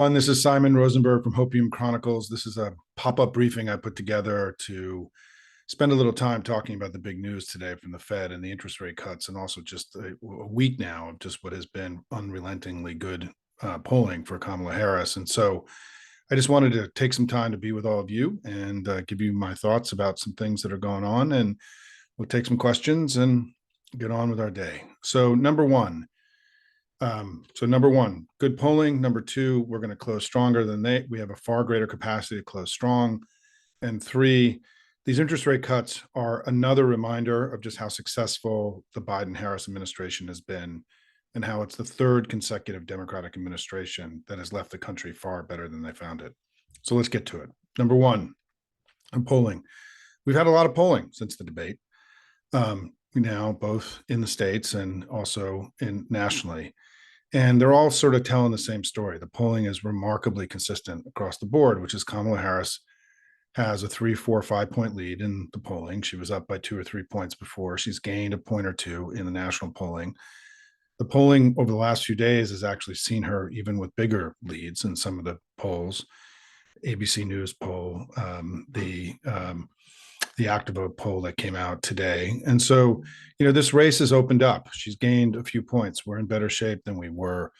And this is Simon Rosenberg from Hopium Chronicles. This is a pop-up briefing I put together to spend a little time talking about the big news today from the Fed and the interest rate cuts, and also just a week now of just what has been unrelentingly good polling for Kamala Harris. And so I just wanted to take some time to be with all of you and give you my thoughts about some things that are going on, and we'll take some questions and get on with our day. Number one, good polling. Number two, we're going to close stronger than we have a far greater capacity to close strong. And three, these interest rate cuts are another reminder of just how successful the Biden-Harris administration has been, and how it's the third consecutive Democratic administration that has left the country far better than they found it. So let's get to it. Number one, polling. We've had a lot of polling since the debate, now both in the states and also nationally. And they're all sort of telling the same story. The polling is remarkably consistent across the board, which is Kamala Harris has a 3, 4, 5 point lead in the polling. She was up by 2 or 3 points before. She's gained a point or two in the national polling. The polling over the last few days has actually seen her even with bigger leads in some of the polls. ABC News poll, the ActiVote poll that came out today. And so, this race has opened up. She's gained a few points. We're in better shape than we were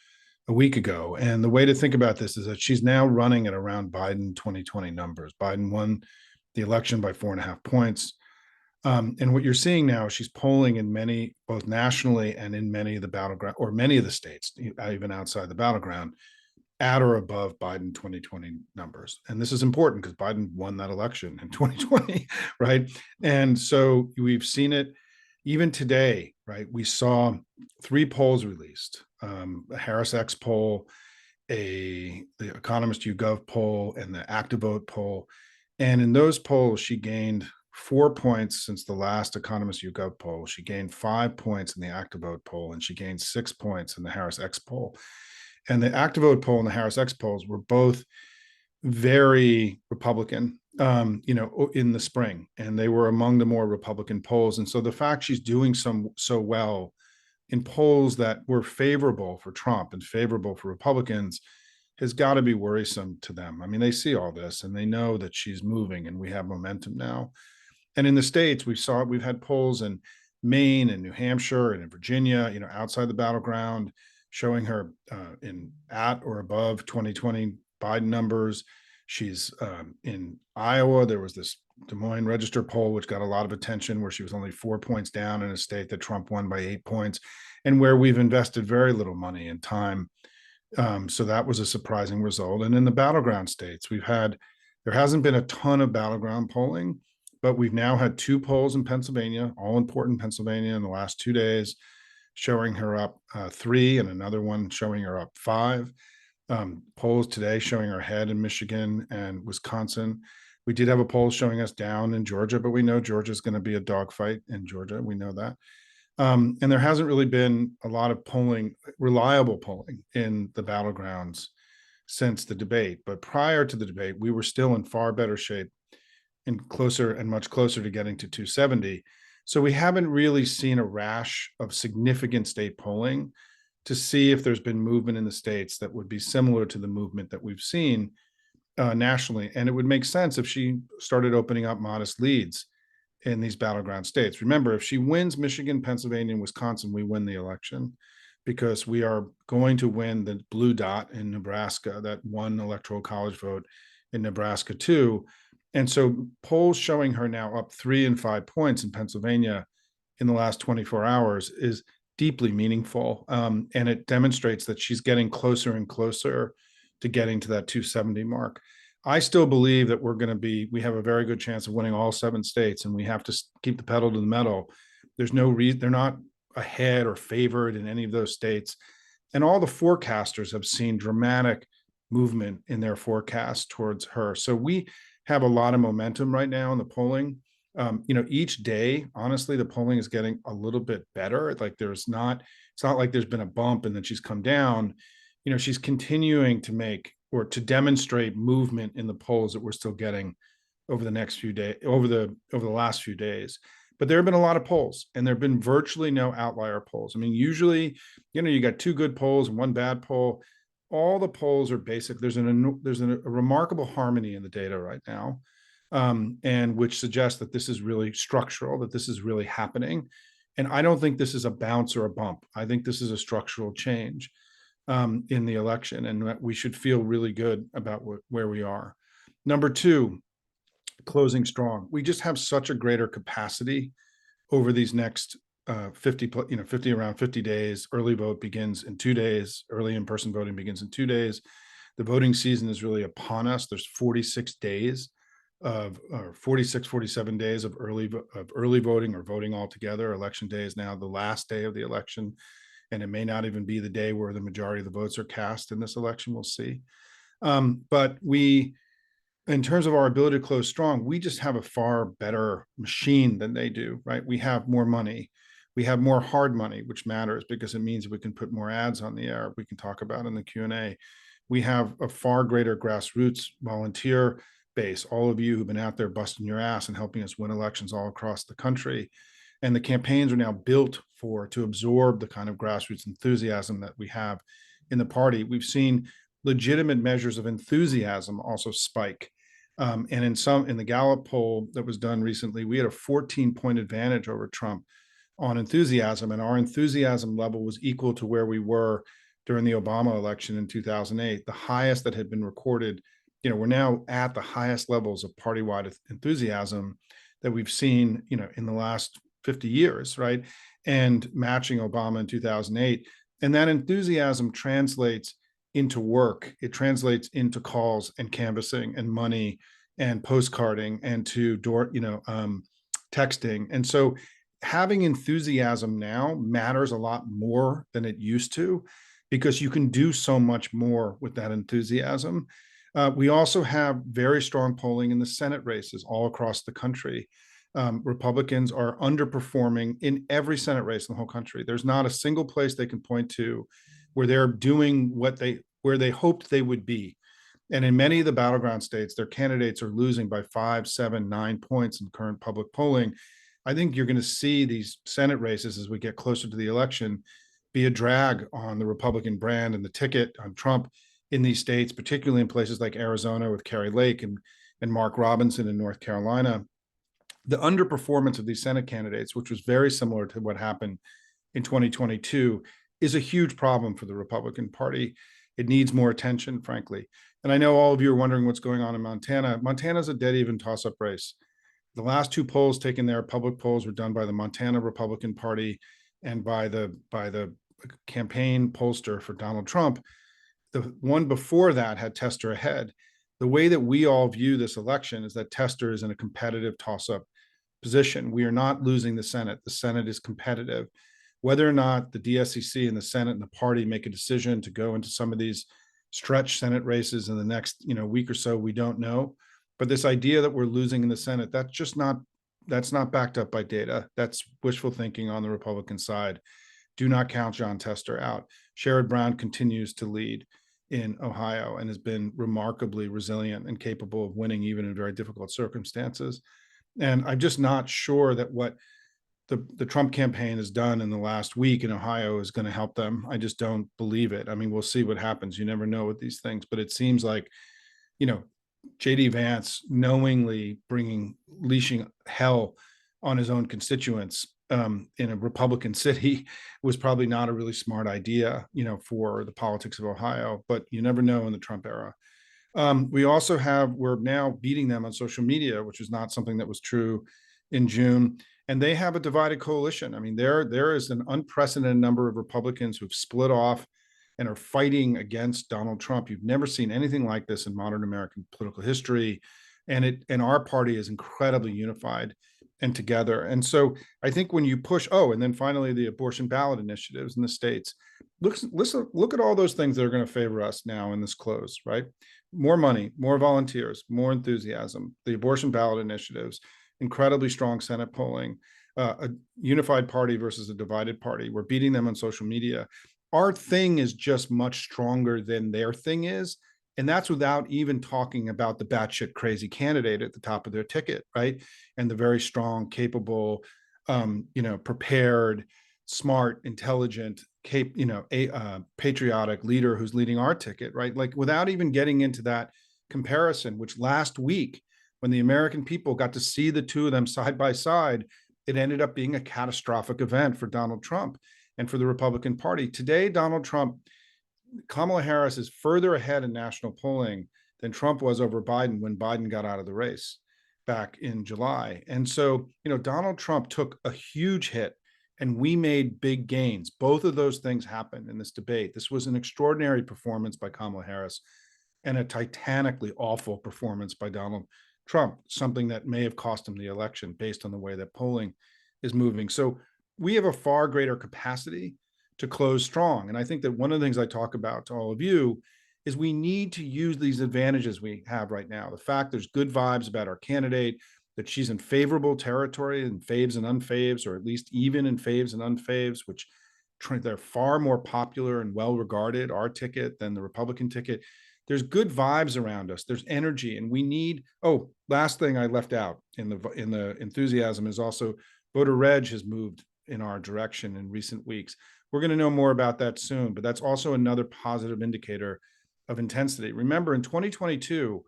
a week ago. And the way to think about this is that she's now running at around Biden 2020 numbers. Biden won the election by 4.5 points. And what you're seeing now, she's polling in many, both nationally and in many of the battleground, or many of the states, even outside the battleground, at or above Biden 2020 numbers. And this is important because Biden won that election in 2020, right? And so we've seen it even today, right? We saw 3 polls released, a Harris X poll, the Economist YouGov poll, and the ActiVote poll. And in those polls, she gained 4 points since the last Economist YouGov poll. She gained 5 points in the ActiVote poll, and she gained 6 points in the Harris X poll. And the ActiVote poll and the Harris X polls were both very Republican, in the spring, and they were among the more Republican polls. And so the fact she's doing so well in polls that were favorable for Trump and favorable for Republicans has got to be worrisome to them. I mean, they see all this and they know that she's moving, and we have momentum now. And in the states, we've had polls in Maine and New Hampshire and in Virginia, outside the battleground, showing her in at or above 2020 Biden numbers. She's in Iowa. There was this Des Moines Register poll, which got a lot of attention, where she was only 4 points down in a state that Trump won by 8 points, and where we've invested very little money and time. So that was a surprising result. And in the battleground states, there hasn't been a ton of battleground polling, but we've now had 2 polls in Pennsylvania, all important Pennsylvania, in the last 2 days, showing her up 3, and another one showing her up 5. Polls today showing her ahead in Michigan and Wisconsin. We did have a poll showing us down in Georgia, but we know Georgia's going to be a dogfight in Georgia. We know that. And there hasn't really been a lot of reliable polling in the battlegrounds since the debate. But prior to the debate, we were still in far better shape and much closer to getting to 270. So we haven't really seen a rash of significant state polling to see if there's been movement in the states that would be similar to the movement that we've seen nationally. And it would make sense if she started opening up modest leads in these battleground states. Remember, if she wins Michigan, Pennsylvania, and Wisconsin, we win the election, because we are going to win the blue dot in Nebraska, that one electoral college vote in Nebraska too. And so polls showing her now up 3 and 5 points in Pennsylvania in the last 24 hours is deeply meaningful. And it demonstrates that she's getting closer and closer to getting to that 270 mark. I still believe that we have a very good chance of winning all 7 states, and we have to keep the pedal to the metal. There's no reason, they're not ahead or favored in any of those states. And all the forecasters have seen dramatic movement in their forecast towards her. So we have a lot of momentum right now in the polling. Each day, honestly, the polling is getting a little bit better. Like it's not like there's been a bump and then she's come down. She's continuing to demonstrate movement in the polls that we're still getting over the next few days, over the last few days. But there have been a lot of polls, and there have been virtually no outlier polls. I mean, usually, you got 2 good polls and 1 bad poll. all the polls are basic. There's a remarkable harmony in the data right now, and which suggests that this is really structural, that this is really happening. And I don't think this is a bounce or a bump. I think this is a structural change in the election, and we should feel really good about where we are. Number two, closing strong. We just have such a greater capacity over these next 50 around 50 days. Early vote begins in 2 days. Early in-person voting begins in 2 days. The voting season is really upon us. There's 46 days of 46, 47 days of early voting or voting altogether. Election day is now the last day of the election, and it may not even be the day where the majority of the votes are cast in this election. We'll see. But in terms of our ability to close strong, we just have a far better machine than they do, right? We have more money. We have more hard money, which matters because it means we can put more ads on the air. We can talk about in the Q&A. We have a far greater grassroots volunteer base, all of you who've been out there busting your ass and helping us win elections all across the country. And the campaigns are now built to absorb the kind of grassroots enthusiasm that we have in the party. We've seen legitimate measures of enthusiasm also spike. And in the Gallup poll that was done recently, we had a 14-point advantage over Trump on enthusiasm, and our enthusiasm level was equal to where we were during the Obama election in 2008, the highest that had been recorded. We're now at the highest levels of party-wide enthusiasm that we've seen, in the last 50 years, right? And matching Obama in 2008. And that enthusiasm translates into work. It translates into calls and canvassing and money and postcarding and to texting. And so having enthusiasm now matters a lot more than it used to, because you can do so much more with that enthusiasm. We also have very strong polling in the Senate races all across the country. Republicans are underperforming in every Senate race in the whole country. There's not a single place they can point to where they're doing where they hoped they would be. And in many of the battleground states, their candidates are losing by 5, 7, 9 points in current public polling. I think you're going to see these Senate races as we get closer to the election be a drag on the Republican brand and the ticket on Trump in these states, particularly in places like Arizona with Kari Lake and Mark Robinson in North Carolina. The underperformance of these Senate candidates, which was very similar to what happened in 2022, is a huge problem for the Republican Party. It needs more attention, frankly. And I know all of you are wondering what's going on in Montana. Montana's a dead even toss-up race. The last two polls taken there, public polls, were done by the Montana Republican Party and by the campaign pollster for Donald Trump. The one before that had Tester ahead. The way that we all view this election is that Tester is in a competitive toss-up position. We are not losing the Senate. The Senate is competitive. Whether or not the DSCC and the Senate and the party make a decision to go into some of these stretch Senate races in the next week or so, we don't know. But this idea that we're losing in the Senate, that's not backed up by data. That's wishful thinking on the Republican side. Do not count Jon Tester out. Sherrod Brown continues to lead in Ohio and has been remarkably resilient and capable of winning even in very difficult circumstances. And I'm just not sure that what the Trump campaign has done in the last week in Ohio is going to help them. I just don't believe it. I mean, we'll see what happens. You never know with these things, but it seems like, J.D. Vance knowingly leashing hell on his own constituents in a Republican city was probably not a really smart idea, for the politics of Ohio, but you never know in the Trump era. We're now beating them on social media, which is not something that was true in June. And they have a divided coalition. I mean, there is an unprecedented number of Republicans who've split off and are fighting against Donald Trump. You've never seen anything like this in modern American political history. And our party is incredibly unified and together. And so I think when you push, and then finally the abortion ballot initiatives in the states, look at all those things that are going to favor us now in this close, right? More money, more volunteers, more enthusiasm, the abortion ballot initiatives, incredibly strong Senate polling, a unified party versus a divided party. We're beating them on social media. Our thing is just much stronger than their thing is. And that's without even talking about the batshit crazy candidate at the top of their ticket, right? And the very strong, capable, prepared, smart, intelligent, a patriotic leader who's leading our ticket, right? Like without even getting into that comparison, which last week, when the American people got to see the two of them side by side, it ended up being a catastrophic event for Donald Trump and for the Republican Party. Today, Kamala Harris is further ahead in national polling than Trump was over Biden when Biden got out of the race back in July. And so, Donald Trump took a huge hit and we made big gains. Both of those things happened in this debate. This was an extraordinary performance by Kamala Harris and a titanically awful performance by Donald Trump, something that may have cost him the election based on the way that polling is moving. So we have a far greater capacity to close strong. And I think that one of the things I talk about to all of you is we need to use these advantages we have right now. The fact there's good vibes about our candidate, that she's in favorable territory in faves and unfaves, or at least even in faves and unfaves, which they're far more popular and well regarded, our ticket, than the Republican ticket. There's good vibes around us. There's energy, and we need. Oh, last thing I left out in the enthusiasm is also voter reg has moved in our direction in recent weeks. We're going to know more about that soon, but that's also another positive indicator of intensity. Remember, in 2022,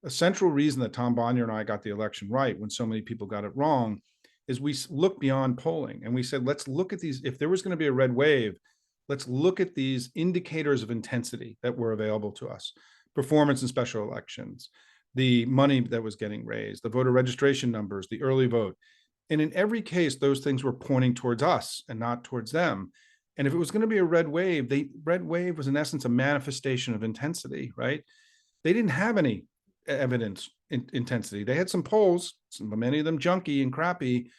a central reason that Tom Bonnier and I got the election right when so many people got it wrong is we looked beyond polling and we said, let's look at these. If there was going to be a red wave, let's look at these indicators of intensity that were available to us: performance in special elections, the money that was getting raised, the voter registration numbers, the early vote. And in every case, those things were pointing towards us and not towards them. And if it was going to be a red wave, red wave was in essence a manifestation of intensity, right? They didn't have any evidence intensity. They had some polls, many of them junky and crappy.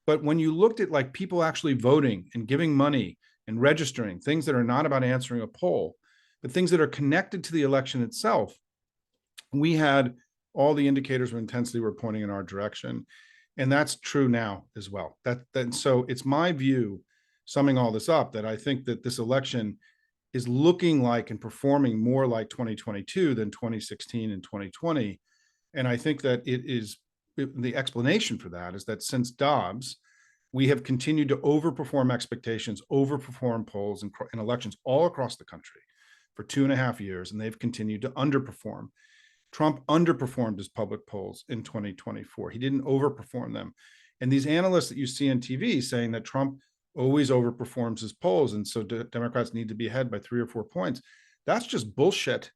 But when you looked at like people actually voting and giving money and registering, things that are not about answering a poll, but things that are connected to the election itself, we had all the indicators of intensity were pointing in our direction. And that's true now as well. So it's my view, summing all this up, that I think that this election is looking like and performing more like 2022 than 2016 and 2020. And I think that the explanation for that is that since Dobbs, we have continued to overperform expectations, overperform polls in elections all across the country for 2.5 years, and they've continued to underperform. Trump underperformed his public polls in 2024. He didn't overperform them. And these analysts that you see on TV saying that Trump always overperforms his polls, and so Democrats need to be ahead by 3 or 4 points, that's just bullshit,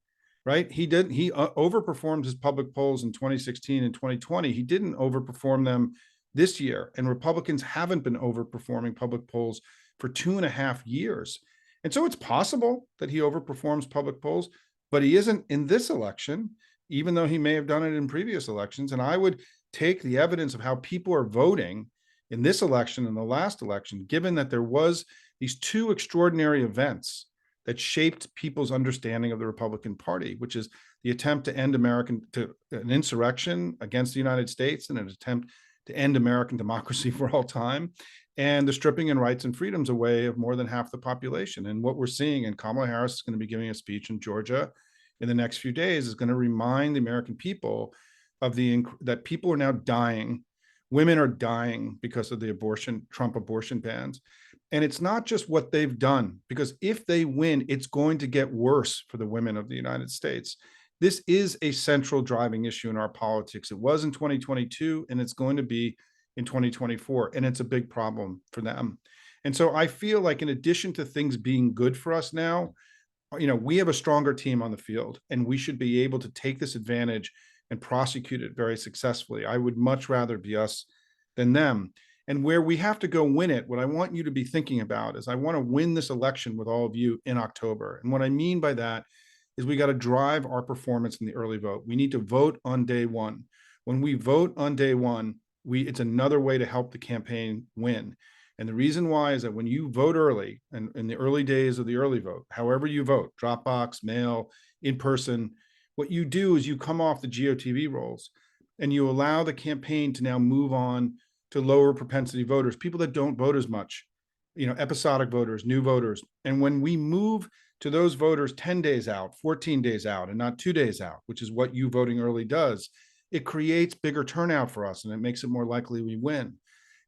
right? He overperformed his public polls in 2016 and 2020. He didn't overperform them this year. And Republicans haven't been overperforming public polls for 2.5 years. And so it's possible that he overperforms public polls, but he isn't in this election, even though he may have done it in previous elections. And I would take the evidence of how people are voting in this election and the last election, given that there was these two extraordinary events that shaped people's understanding of the Republican Party, which is the attempt to end an insurrection against the United States and an attempt to end American democracy for all time, and the stripping in rights and freedoms away of more than half the population. And what we're seeing, and Kamala Harris is going to be giving a speech in Georgia in the next few days, is going to remind the American people of that people are now dying. Women are dying because of the Trump abortion bans. And it's not just what they've done, because if they win, it's going to get worse for the women of the United States. This is a central driving issue in our politics. It was in 2022, and it's going to be in 2024. And it's a big problem for them. And so I feel like in addition to things being good for us now, we have a stronger team on the field, and we should be able to take this advantage and prosecute it very successfully. I would much rather be us than them. And where we have to go win it, what I want you to be thinking about is I want to win this election with all of you in October. And what I mean by that is we got to drive our performance in the early vote. We need to vote on day one. When we vote on day one, it's another way to help the campaign win. And the reason why is that when you vote early, and in the early days of the early vote, however you vote, Dropbox, mail, in person, what you do is you come off the GOTV rolls and you allow the campaign to now move on to lower propensity voters, people that don't vote as much, episodic voters, new voters. And when we move to those voters 10 days out, 14 days out, and not 2 days out, which is what you voting early does, it creates bigger turnout for us and it makes it more likely we win.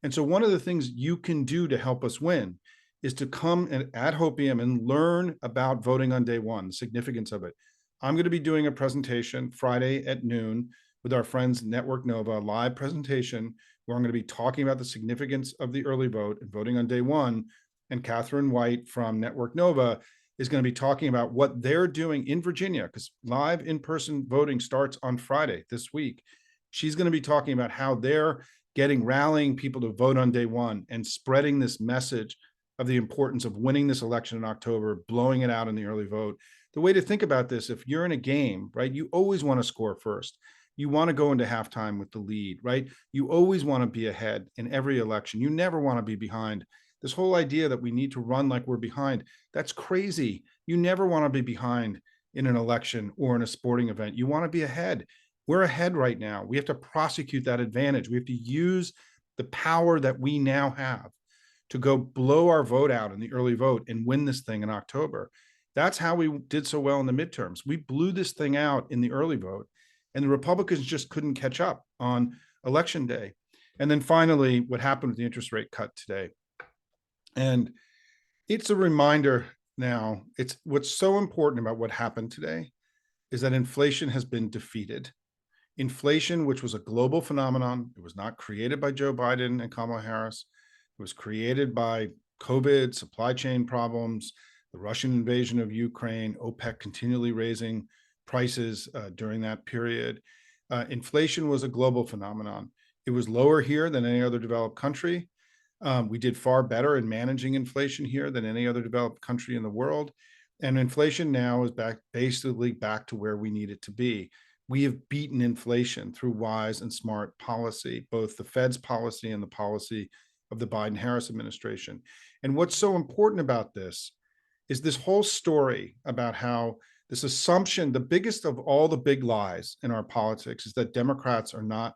And so one of the things you can do to help us win is to come and ad hopium and learn about voting on day one, the significance of it. I'm going to be doing a presentation Friday at noon with our friends Network Nova, live presentation where I'm going to be talking about the significance of the early vote and voting on day one. And Catherine White from Network Nova is going to be talking about what they're doing in Virginia, because live in-person voting starts on Friday this week. She's going to be talking about how they're rallying people to vote on day one and spreading this message of the importance of winning this election in October, blowing it out in the early vote. The way to think about this, if you're in a game, right, you always want to score first. You want to go into halftime with the lead, right? You always want to be ahead in every election. You never want to be behind. This whole idea that we need to run like we're behind, that's crazy. You never want to be behind in an election or in a sporting event. You want to be ahead. We're ahead right now. We have to prosecute that advantage. We have to use the power that we now have to go blow our vote out in the early vote and win this thing in October. That's how we did so well in the midterms. We blew this thing out in the early vote, and the Republicans just couldn't catch up on election day. And then finally, what happened with the interest rate cut today. And it's a reminder now, it's what's so important about what happened today is that inflation has been defeated. Inflation, which was a global phenomenon, it was not created by Joe Biden and Kamala Harris. It was created by COVID, supply chain problems, the Russian invasion of Ukraine, OPEC continually raising prices during that period. Inflation was a global phenomenon. It was lower here than any other developed country. We did far better in managing inflation here than any other developed country in the world. And inflation now is basically back to where we need it to be. We have beaten inflation through wise and smart policy, both the Fed's policy and the policy of the Biden-Harris administration. And what's so important about this is this whole story about how this assumption, the biggest of all the big lies in our politics, is that Democrats are not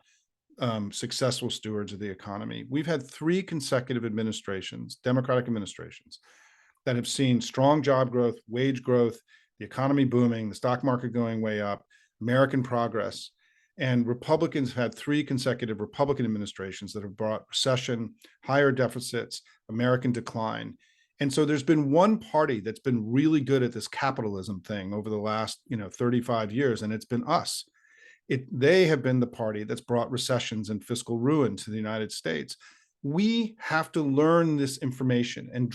successful stewards of the economy. We've had 3 consecutive administrations, Democratic administrations, that have seen strong job growth, wage growth, the economy booming, the stock market going way up, American progress. And Republicans have had 3 consecutive Republican administrations that have brought recession, higher deficits, American decline. And so there's been one party that's been really good at this capitalism thing over the last 35 years, and it's been us. They have been the party that's brought recessions and fiscal ruin to the United States. We have to learn this information and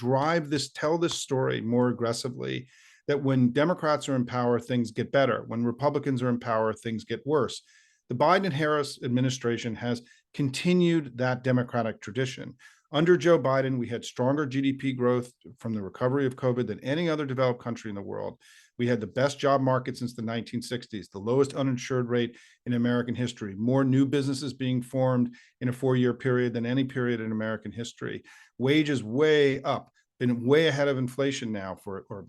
tell this story more aggressively, that when Democrats are in power, things get better. When Republicans are in power, things get worse. The Biden and Harris administration has continued that Democratic tradition. Under Joe Biden, we had stronger GDP growth from the recovery of COVID than any other developed country in the world. We had the best job market since the 1960s, the lowest uninsured rate in American history, more new businesses being formed in a 4-year period than any period in American history. Wages way up, been way ahead of inflation now or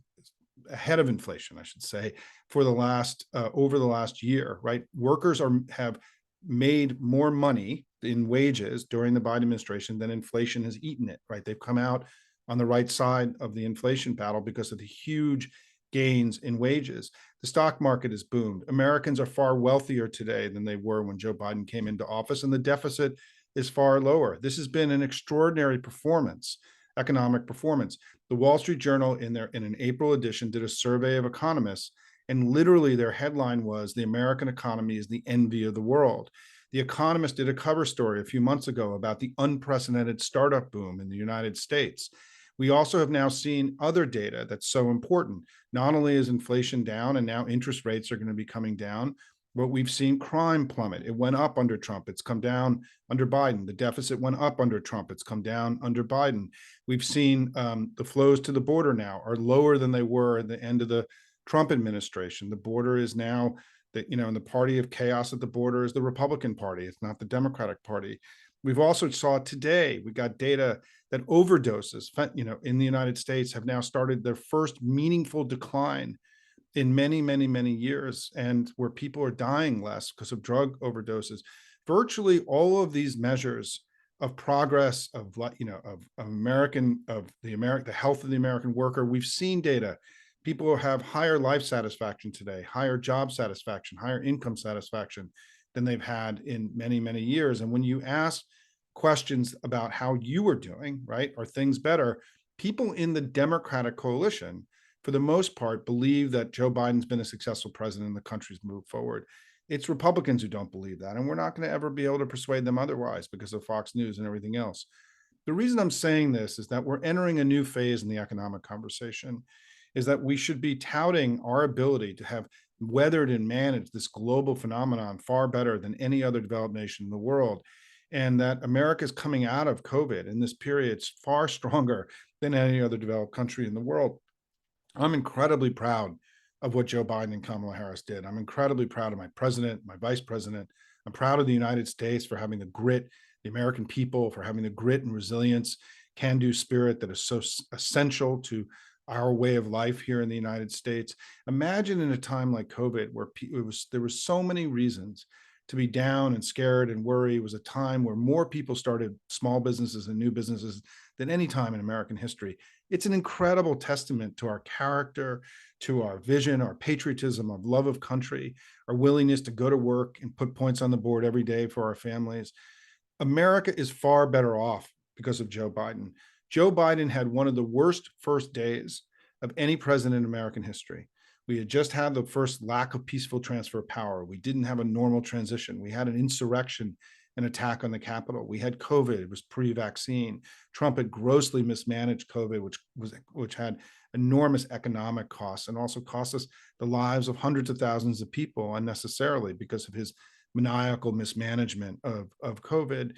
ahead of inflation, I should say, for the last over the last year, right? Workers have made more money in wages during the Biden administration than inflation has eaten it, right? They've come out on the right side of the inflation battle because of the huge gains in wages. The stock market has boomed. Americans are far wealthier today than they were when Joe Biden came into office, and the deficit is far lower. This has been an extraordinary performance, economic performance. The Wall Street Journal, in an April edition, did a survey of economists, and literally their headline was, "The American economy is the envy of the world." The Economist did a cover story a few months ago about the unprecedented startup boom in the United States. We also have now seen other data that's so important. Not only is inflation down and now interest rates are going to be coming down, but we've seen crime plummet. It went up under Trump. It's come down under Biden. The deficit went up under Trump. It's come down under Biden. We've seen the flows to the border now are lower than they were at the end of the Trump administration. The border is now, and the party of chaos at the border is the Republican Party. It's not the Democratic Party. We've also saw today, we got data that overdoses, in the United States have now started their first meaningful decline in many, many, many years, and where people are dying less because of drug overdoses. Virtually all of these measures of progress of the health of the American worker, we've seen data. People have higher life satisfaction today, higher job satisfaction, higher income satisfaction than they've had in many, many years. And when you ask questions about how you are doing, right? Are things better? people in the Democratic coalition, for the most part, believe that Joe Biden's been a successful president and the country's moved forward. It's Republicans who don't believe that. And we're not going to ever be able to persuade them otherwise because of Fox News and everything else. The reason I'm saying this is that we're entering a new phase in the economic conversation, is that we should be touting our ability to have weathered and managed this global phenomenon far better than any other developed nation in the world. And that America is coming out of COVID in this period far stronger than any other developed country in the world. I'm incredibly proud of what Joe Biden and Kamala Harris did. I'm incredibly proud of my president, my vice president. I'm proud of the United States for having the grit, the American people for having the grit and resilience, can-do spirit that is so essential to our way of life here in the United States. Imagine in a time like COVID, where there were so many reasons to be down and scared and worry. It was a time where more people started small businesses and new businesses than any time in American history. It's an incredible testament to our character, to our vision, our patriotism, our love of country, our willingness to go to work and put points on the board every day for our families. America is far better off because of Joe Biden. Joe Biden had one of the worst first days of any president in American history. We had just had the first lack of peaceful transfer of power. We didn't have a normal transition. We had an insurrection, an attack on the Capitol. We had COVID. It was pre-vaccine. Trump had grossly mismanaged COVID, which had enormous economic costs and also cost us the lives of hundreds of thousands of people unnecessarily because of his maniacal mismanagement of COVID.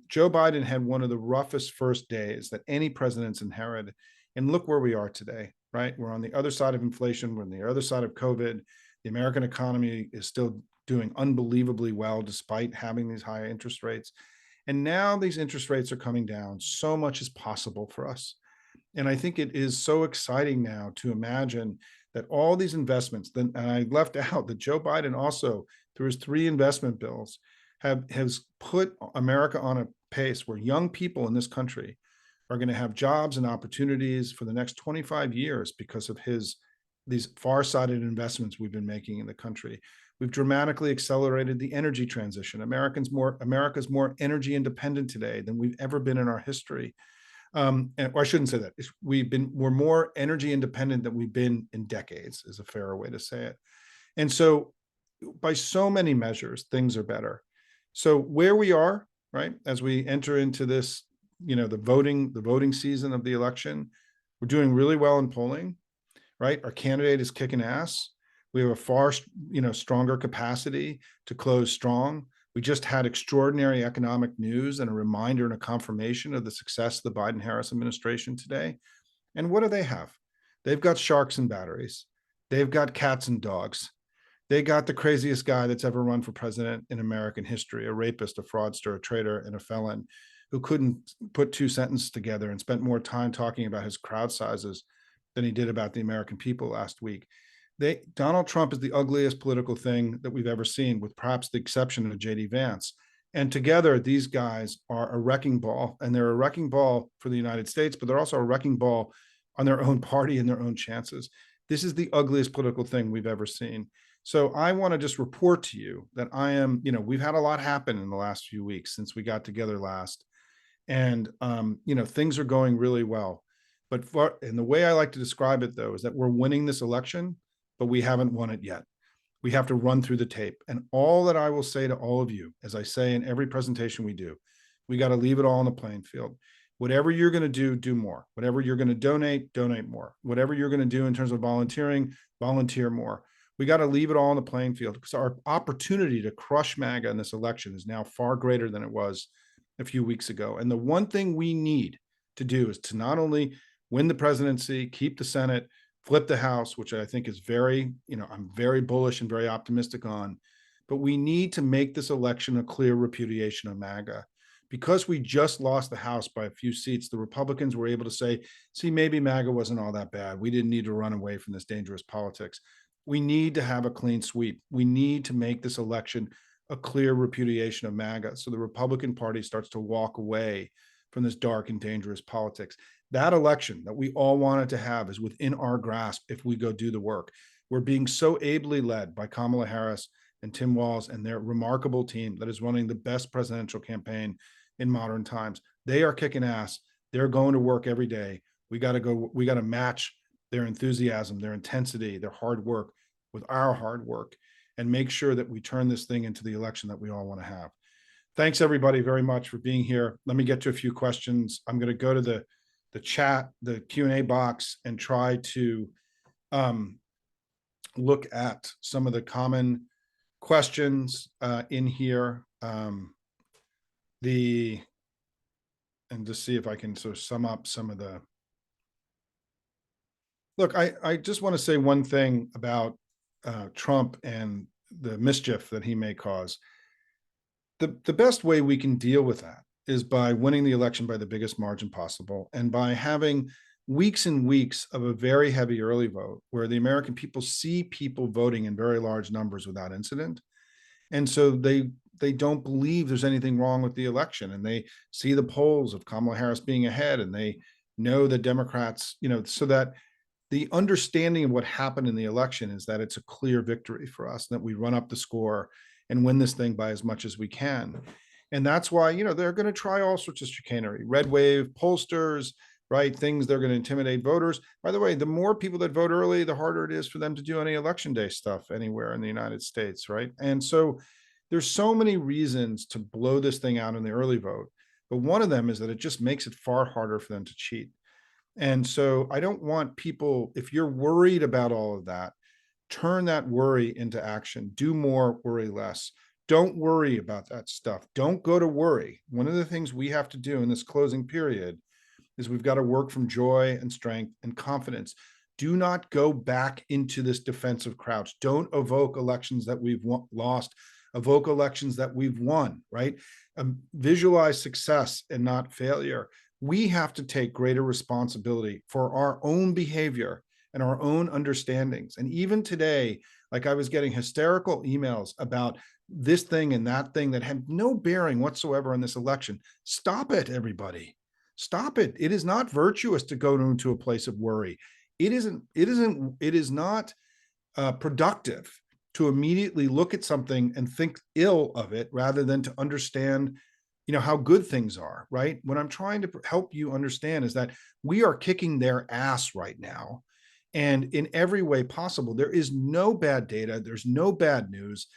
Joe Biden had one of the roughest first days that any president's inherited. And look where we are today, right? We're on the other side of inflation. We're on the other side of COVID. The American economy is still doing unbelievably well despite having these high interest rates. And now these interest rates are coming down. So much is possible for us. And I think it is so exciting now to imagine that all these investments, and I left out that Joe Biden also, through his 3 investment bills, has put America on a pace where young people in this country are going to have jobs and opportunities for the next 25 years because of these far-sighted investments we've been making in the country. We've dramatically accelerated the energy transition. America's more energy independent today than we've ever been in our history. Or I shouldn't say that. We're more energy independent than we've been in decades, is a fairer way to say it. And so by so many measures, things are better. So where we are, right, as we enter into this, the voting season of the election, we're doing really well in polling, right? Our candidate is kicking ass. We have a far, stronger capacity to close strong. We just had extraordinary economic news and a reminder and a confirmation of the success of the Biden-Harris administration today. And what do they have? They've got sharks and batteries. They've got cats and dogs. They got the craziest guy that's ever run for president in American history, a rapist, a fraudster, a traitor, and a felon who couldn't put 2 sentences together and spent more time talking about his crowd sizes than he did about the American people last week. Donald Trump is the ugliest political thing that we've ever seen, with perhaps the exception of J.D. Vance. And together, these guys are a wrecking ball, and they're a wrecking ball for the United States, but they're also a wrecking ball on their own party and their own chances. This is the ugliest political thing we've ever seen. So I want to just report to you that we've had a lot happen in the last few weeks since we got together last. And, things are going really well. And the way I like to describe it, though, is that we're winning this election, but we haven't won it yet. We have to run through the tape. And all that I will say to all of you, as I say in every presentation we do, we got to leave it all on the playing field. Whatever you're going to do more. Whatever you're going to donate more. Whatever you're going to do in terms of volunteering, volunteer more. We got to leave it all on the playing field, because our opportunity to crush MAGA in this election is now far greater than it was a few weeks ago. And the one thing we need to do is to not only win the presidency, keep the Senate, flip the House, which I think is I'm very bullish and very optimistic on, but we need to make this election a clear repudiation of MAGA. Because we just lost the House by a few seats, the Republicans were able to say, see, maybe MAGA wasn't all that bad. We didn't need to run away from this dangerous politics. We need to have a clean sweep. We need to make this election a clear repudiation of MAGA, so the Republican Party starts to walk away from this dark and dangerous politics. That election that we all wanted to have is within our grasp if we go do the work. We're being so ably led by Kamala Harris and Tim Walz and their remarkable team that is running the best presidential campaign in modern times. They are kicking ass. They're going to work every day. We got to match their enthusiasm, their intensity, their hard work with our hard work, and make sure that we turn this thing into the election that we all want to have. Thanks everybody very much for being here. Let me get to a few questions. I'm going to go to the chat, the Q&A box, and try to look at some of the common questions in here. And just see if I can sort of sum up some of the. Look, I just want to say one thing about Trump and the mischief that he may cause. The best way we can deal with that is by winning the election by the biggest margin possible, and by having weeks and weeks of a very heavy early vote where the American people see people voting in very large numbers without incident. And so they don't believe there's anything wrong with the election, and they see the polls of Kamala Harris being ahead, and they know the Democrats, so that the understanding of what happened in the election is that it's a clear victory for us, and that we run up the score and win this thing by as much as we can. And that's why, they're going to try all sorts of chicanery, red wave pollsters, right? Things they're going to intimidate voters. By the way, the more people that vote early, the harder it is for them to do any election day stuff anywhere in the United States, right? And so there's so many reasons to blow this thing out in the early vote. But one of them is that it just makes it far harder for them to cheat. And so I don't want people, if you're worried about all of that, turn that worry into action. Do more, worry less. Don't worry about that stuff. Don't go to worry. One of the things we have to do in this closing period is we've got to work from joy and strength and confidence. Do not go back into this defensive crouch. Don't evoke elections that we've lost. Evoke elections that we've won, right? Visualize success and not failure. We have to take greater responsibility for our own behavior and our own understandings. And even today, like I was getting hysterical emails about this thing and that thing that had no bearing whatsoever on this election. Stop it, everybody. Stop it. It is not virtuous to go into a place of worry. It is not productive to immediately look at something and think ill of it rather than to understand how good things are, right? What I'm trying to help you understand is that we are kicking their ass right now. And in every way possible, there is no bad data. There's no bad news.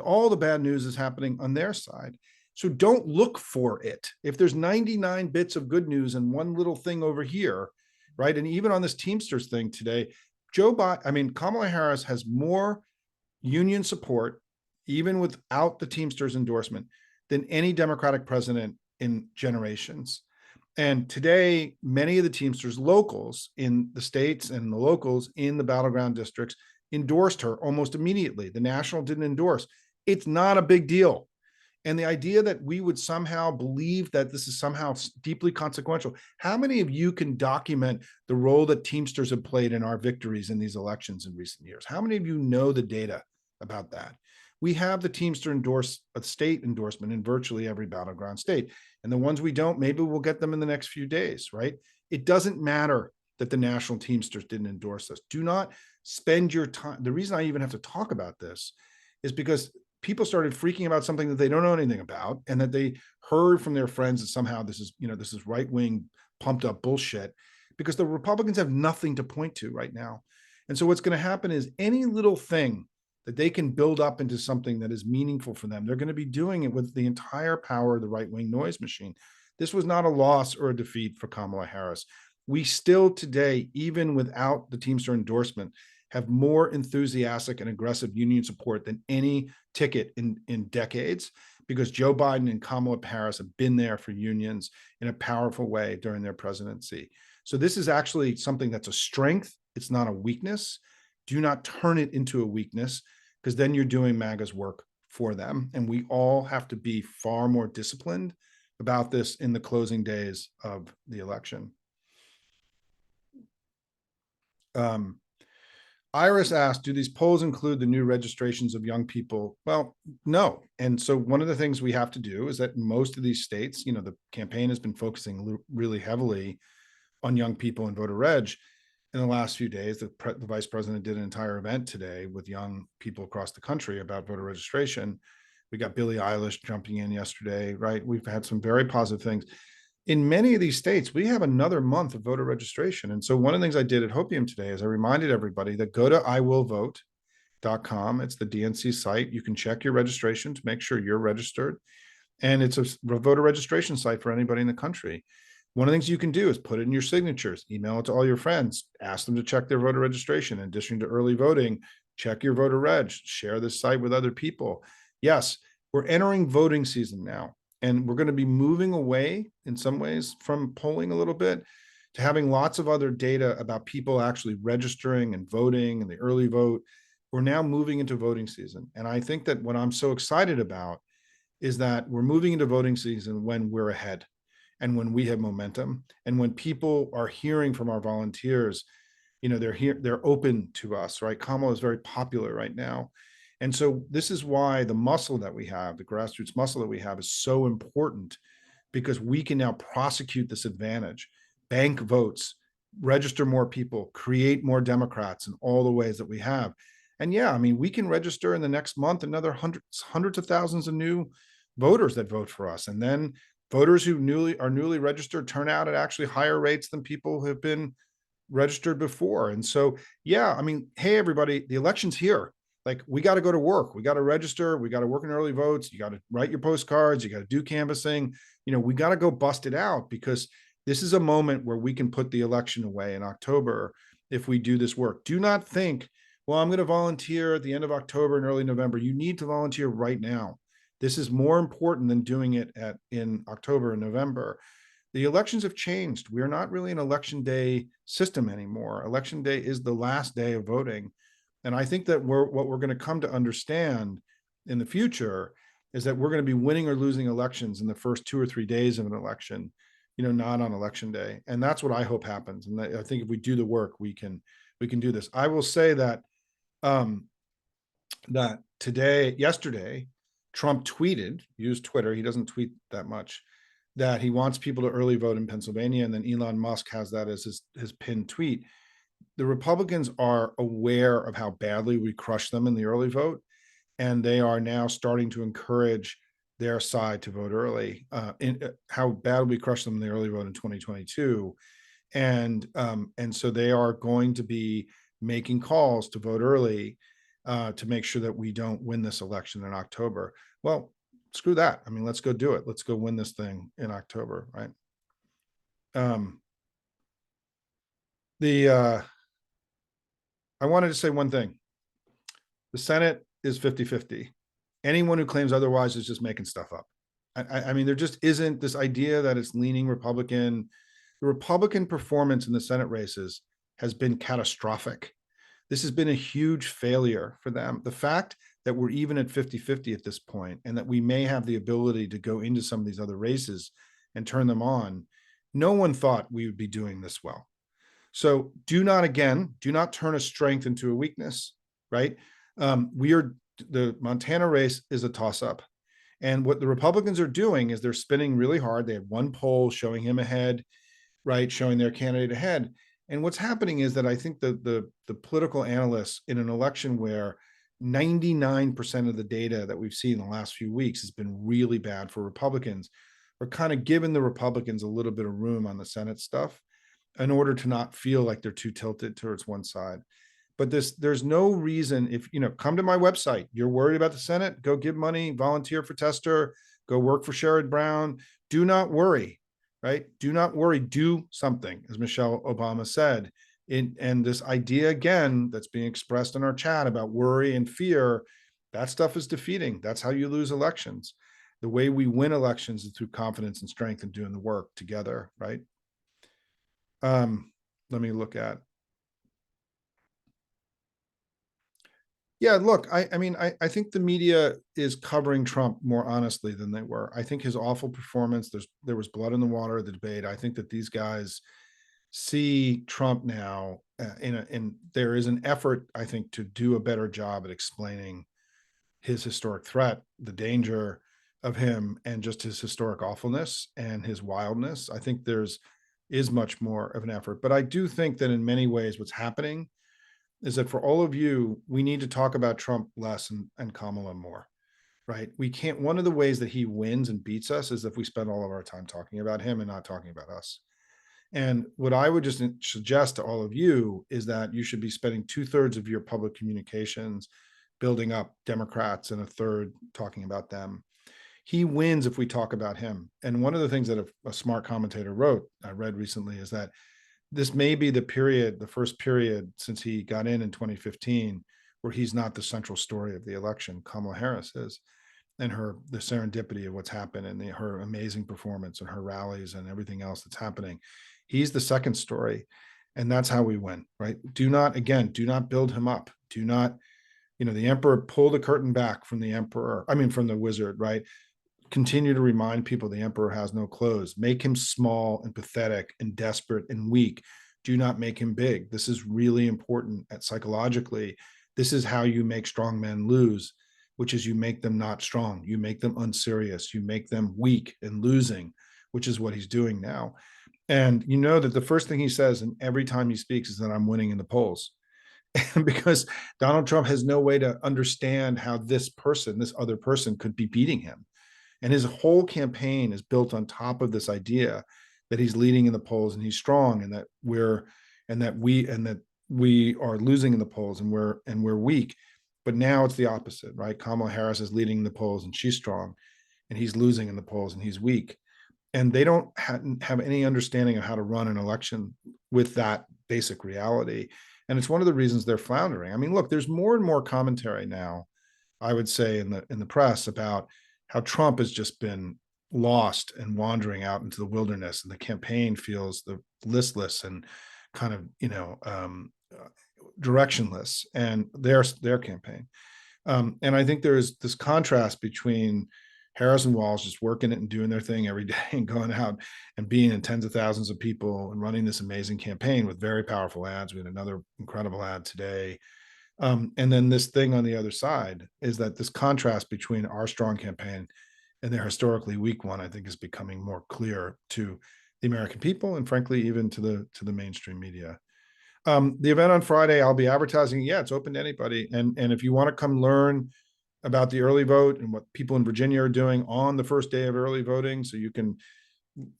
All the bad news is happening on their side. So don't look for it. If there's 99 bits of good news and one little thing over here, right? And even on this Teamsters thing today, Kamala Harris has more union support, even without the Teamsters endorsement, than any Democratic president in generations. And today, many of the Teamsters locals in the states and the locals in the battleground districts endorsed her almost immediately. The national didn't endorse. It's not a big deal. And the idea that we would somehow believe that this is somehow deeply consequential. How many of you can document the role that Teamsters have played in our victories in these elections in recent years? How many of you know the data about that? We have the Teamster state endorsement in virtually every battleground state. And the ones we don't, maybe we'll get them in the next few days, right? It doesn't matter that the national Teamsters didn't endorse us. Do not spend your time. The reason I even have to talk about this is because people started freaking about something that they don't know anything about, and that they heard from their friends that somehow this is right-wing pumped up bullshit, because the Republicans have nothing to point to right now. And so what's going to happen is any little thing that they can build up into something that is meaningful for them, they're going to be doing it with the entire power of the right-wing noise machine. This was not a loss or a defeat for Kamala Harris. We still today, even without the Teamster endorsement, have more enthusiastic and aggressive union support than any ticket in decades, because Joe Biden and Kamala Harris have been there for unions in a powerful way during their presidency. So this is actually something that's a strength. It's not a weakness. Do not turn it into a weakness, because then you're doing MAGA's work for them. And we all have to be far more disciplined about this in the closing days of the election. Iris asked, do these polls include the new registrations of young people? Well, no. And so one of the things we have to do is that in most of these states, the campaign has been focusing really heavily on young people in voter reg. In the last few days, the vice president did an entire event today with young people across the country about voter registration. We got Billie Eilish jumping in yesterday, right? We've had some very positive things. in many of these states, we have another month of voter registration. And so one of the things I did at Hopium today is I reminded everybody that go to iwillvote.com. It's the DNC site. You can check your registration to make sure you're registered. And it's a voter registration site for anybody in the country. One of the things you can do is put it in your signatures, email it to all your friends, ask them to check their voter registration. In addition to early voting, check your voter reg, share this site with other people. Yes, we're entering voting season now, and we're going to be moving away in some ways from polling a little bit to having lots of other data about people actually registering and voting and the early vote. We're now moving into voting season. And I think that what I'm so excited about is that we're moving into voting season when we're ahead and when we have momentum and when people are hearing from our volunteers, they're here, they're open to us, right? Kamala is very popular right now. And so this is why the muscle that we have, the grassroots muscle that we have, is so important, because we can now prosecute this advantage, bank votes, register more people, create more Democrats in all the ways that we have. And yeah, I mean, we can register in the next month another hundreds of thousands of new voters that vote for us. And then voters who are newly registered turn out at actually higher rates than people who have been registered before. And so, yeah, I mean, hey, everybody, the election's here. Like, we got to go to work. We got to register. We got to work in early votes. You got to write your postcards. You got to do canvassing. We got to go bust it out, because this is a moment where we can put the election away in October if we do this work. Do not think, well, I'm going to volunteer at the end of October and early November. You need to volunteer right now. This is more important than doing it in October and November. The elections have changed. We are not really an election day system anymore. Election day is the last day of voting. And I think that what we're going to come to understand in the future is that we're going to be winning or losing elections in the first 2 or 3 days of an election, not on election day. And that's what I hope happens. And I think if we do the work, we can do this. I will say that that yesterday, Trump used Twitter. He doesn't tweet that much, that he wants people to early vote in Pennsylvania. And then Elon Musk has that as his pinned tweet. The Republicans are aware of how badly we crushed them in the early vote, and they are now starting to encourage their side to vote early, how badly we crushed them in the early vote in 2022. And so they are going to be making calls to vote early to make sure that we don't win this election in October. Well, screw that. I mean, let's go do it. Let's go win this thing in October, right? I wanted to say one thing. The Senate is 50-50. Anyone who claims otherwise is just making stuff up. I mean, there just isn't this idea that it's leaning Republican. The Republican performance in the Senate races has been catastrophic. This has been a huge failure for them. The fact that we're even at 50-50 at this point, and that we may have the ability to go into some of these other races and turn them on, no one thought we would be doing this well. So do not turn a strength into a weakness, right? The Montana race is a toss-up. And what the Republicans are doing is they're spinning really hard. They had one poll showing him ahead, right? Showing their candidate ahead. And what's happening is that I think the political analysts, in an election where 99% of the data that we've seen in the last few weeks has been really bad for Republicans, are kind of giving the Republicans a little bit of room on the Senate stuff in order to not feel like they're too tilted towards one side. But there's no reason, if come to my website, you're worried about the Senate, go give money, volunteer for Tester, go work for Sherrod Brown. Do not worry, right? Do not worry, do something, as Michelle Obama said. And this idea, again, that's being expressed in our chat about worry and fear, that stuff is defeating. That's how you lose elections. The way we win elections is through confidence and strength and doing the work together, right? Let me look at. Yeah, look, I mean, I think the media is covering Trump more honestly than they were. I think his awful performance, there was blood in the water of the debate. I think that these guys see Trump now and there is an effort, I think, to do a better job at explaining his historic threat, the danger of him, and just his historic awfulness and his wildness. I think is much more of an effort. But I do think that in many ways what's happening is that for all of you, we need to talk about Trump less and Kamala more. right? We can't, one of the ways that he wins and beats us is if we spend all of our time talking about him and not talking about us. And what I would just suggest to all of you is that you should be spending 2/3 of your public communications building up Democrats and a third talking about them. He wins if we talk about him. And one of the things that a smart commentator wrote, I read recently, is that this may be the period, the first period since he got in 2015, where he's not the central story of the election. Kamala Harris is, and the serendipity of what's happened and her amazing performance and her rallies and everything else that's happening. He's the second story, and that's how we win, right? Do not build him up. Do not, the emperor, pull the curtain back from the emperor. I mean, from the wizard, right? Continue to remind people the emperor has no clothes. Make him small and pathetic and desperate and weak. Do not make him big. This is really important psychologically. This is how you make strong men lose, which is you make them not strong. You make them unserious. You make them weak and losing, which is what he's doing now. And you know that the first thing he says, and every time he speaks, is that I'm winning in the polls. Because Donald Trump has no way to understand how this other person could be beating him. And his whole campaign is built on top of this idea that he's leading in the polls and he's strong, and that we are losing in the polls and we're weak. But now it's the opposite, right? Kamala Harris is leading in the polls and she's strong, and he's losing in the polls and he's weak. And they don't have any understanding of how to run an election with that basic reality. And it's one of the reasons they're floundering. I mean, look, there's more and more commentary now, I would say, in the press about how Trump has just been lost and wandering out into the wilderness, and the campaign feels listless and kind of directionless, and their campaign. And I think there is this contrast between Harris and Walz just working it and doing their thing every day and going out and being in tens of thousands of people and running this amazing campaign with very powerful ads. We had another incredible ad today. And then this thing on the other side is that this contrast between our strong campaign and their historically weak one, I think, is becoming more clear to the American people and, frankly, even to the mainstream media. The event on Friday, I'll be advertising. Yeah, it's open to anybody. And if you want to come learn about the early vote and what people in Virginia are doing on the first day of early voting, so you can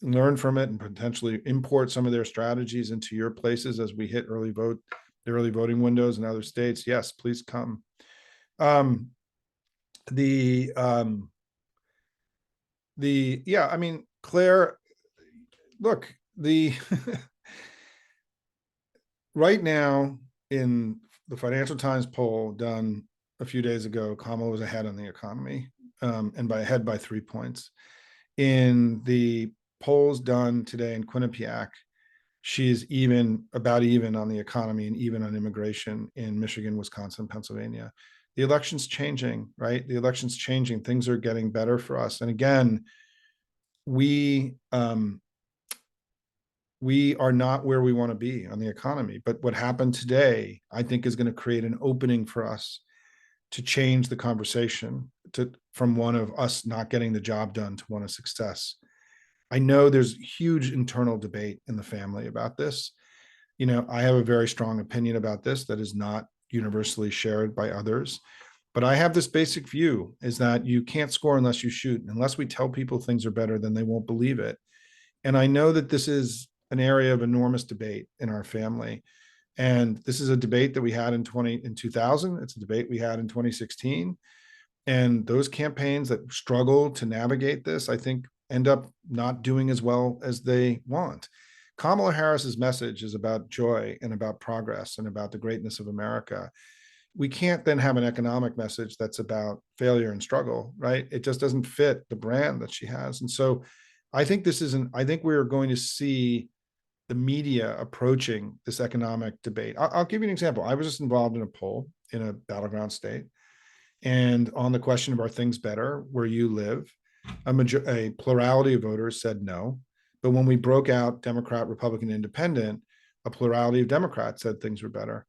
learn from it and potentially import some of their strategies into your places as we hit the early voting windows in other states, yes, please come. Claire, look, right now in the Financial Times poll done a few days ago, Kamala was ahead on the economy, and ahead by 3 points. In the polls done today in Quinnipiac, she's about even on the economy and even on immigration in Michigan, Wisconsin, Pennsylvania. The election's changing, right? The election's changing. Things are getting better for us. And again, we are not where we want to be on the economy. But what happened today, I think, is going to create an opening for us to change the conversation from one of us not getting the job done to one of success. I know there's huge internal debate in the family about this. I have a very strong opinion about this that is not universally shared by others. But I have this basic view, is that you can't score unless you shoot. Unless we tell people things are better, then they won't believe it. And I know that this is an area of enormous debate in our family. And this is a debate that we had in 2000. It's a debate we had in 2016. And those campaigns that struggle to navigate this, I think, end up not doing as well as they want. Kamala Harris's message is about joy and about progress and about the greatness of America. We can't then have an economic message that's about failure and struggle, right? It just doesn't fit the brand that she has. And so I think we're going to see the media approaching this economic debate. I'll give you an example. I was just involved in a poll in a battleground state. And on the question of, are things better where you live, a plurality of voters said no. But when we broke out Democrat, Republican, Independent, a plurality of Democrats said things were better.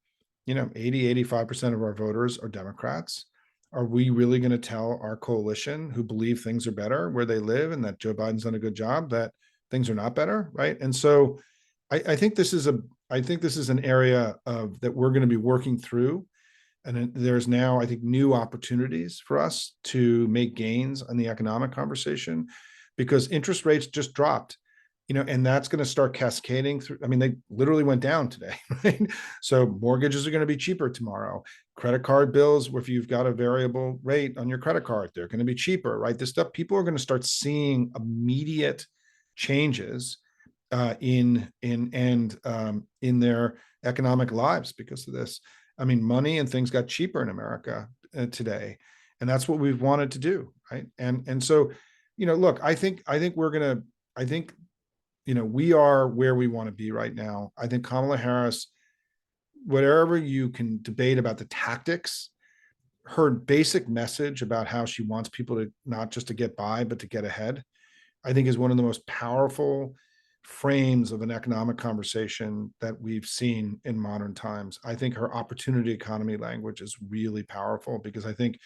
85% of our voters are Democrats. Are we really going to tell our coalition, who believe things are better where they live and that Joe Biden's done a good job, that things are not better, right? And so I think this is an area that we're going to be working through there's now, I think, new opportunities for us to make gains on the economic conversation because interest rates just dropped, and that's going to start cascading through. I mean, they literally went down today, right? So mortgages are going to be cheaper tomorrow. Credit card bills, if you've got a variable rate on your credit card, they're going to be cheaper, right? This stuff, people are going to start seeing immediate changes in their economic lives because of this. I mean, money and things got cheaper in America today, and that's what we've wanted to do, right? And so, look, I think we are where we want to be right now. I think Kamala Harris, whatever you can debate about the tactics, her basic message about how she wants people to not just to get by, but to get ahead, I think is one of the most powerful frames of an economic conversation that we've seen in modern times. I think her opportunity economy language is really powerful because I think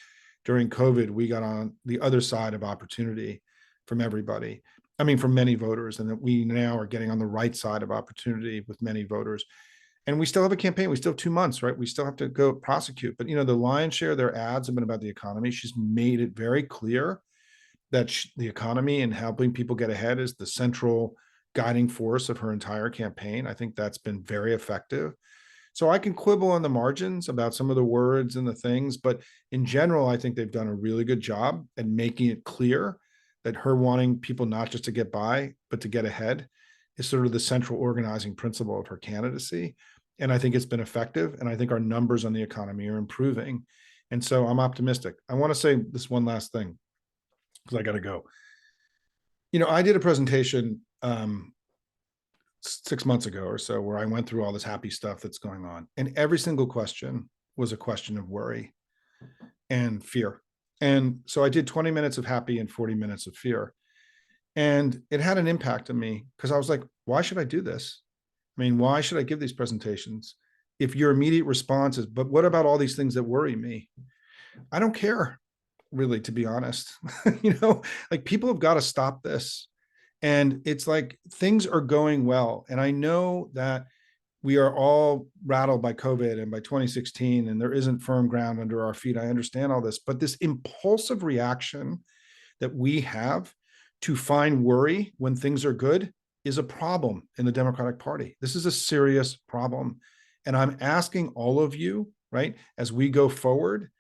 during COVID, we got on the other side of opportunity from everybody. I mean, from many voters, and that we now are getting on the right side of opportunity with many voters. And we still have a campaign. We still have 2 months, right? We still have to go prosecute. But, the lion's share of their ads have been about the economy. She's made it very clear that the economy and helping people get ahead is the central guiding force of her entire campaign. I think that's been very effective. So I can quibble on the margins about some of the words and the things, but in general, I think they've done a really good job at making it clear that her wanting people not just to get by, but to get ahead is sort of the central organizing principle of her candidacy. And I think it's been effective. And I think our numbers on the economy are improving. And so I'm optimistic. I want to say this one last thing because I got to go. I did a presentation 6 months ago or so where I went through all this happy stuff that's going on. And every single question was a question of worry and fear. And so I did 20 minutes of happy and 40 minutes of fear. And it had an impact on me because I was like, why should I do this? I mean, why should I give these presentations? If your immediate response is, but what about all these things that worry me? I don't care, really, to be honest. Like people have got to stop this. And it's like things are going well. And I know that we are all rattled by COVID and by 2016, and there isn't firm ground under our feet. I understand all this, but this impulsive reaction that we have to find worry when things are good is a problem in the Democratic Party. This is a serious problem. And I'm asking all of you, right, as we go forward,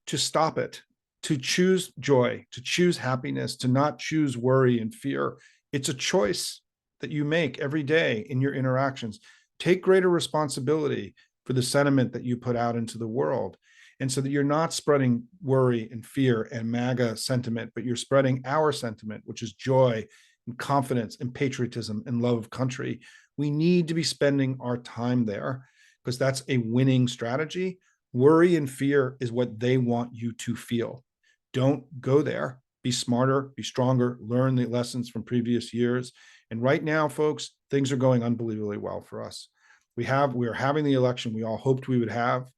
to stop it, to choose joy, to choose happiness, to not choose worry and fear. It's a choice that you make every day in your interactions. Take greater responsibility for the sentiment that you put out into the world. And so that you're not spreading worry and fear and MAGA sentiment, but you're spreading our sentiment, which is joy and confidence and patriotism and love of country. We need to be spending our time there because that's a winning strategy. Worry and fear is what they want you to feel. Don't go there. Be smarter, be stronger, learn the lessons from previous years. And right now, folks, things are going unbelievably well for us. We are having the election we all hoped we would have.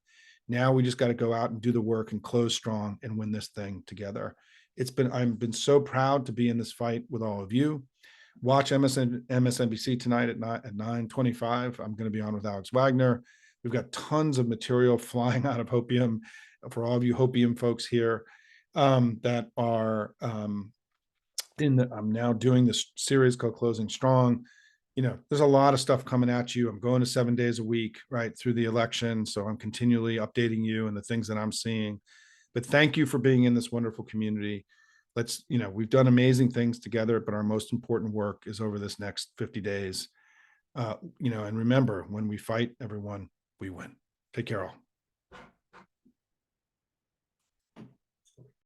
Now we just got to go out and do the work and close strong and win this thing together. I've been so proud to be in this fight with all of you. Watch MSNBC tonight at 9:25. I'm going to be on with Alex Wagner. We've got tons of material flying out of Hopium for all of you Hopium folks here that are I'm now doing this series called Closing Strong. There's a lot of stuff coming at you. I'm going to 7 days a week, right, through the election. So I'm continually updating you and the things that I'm seeing. But thank you for being in this wonderful community. We've done amazing things together, but our most important work is over this next 50 days. And remember, when we fight, everyone, we win. Take care all.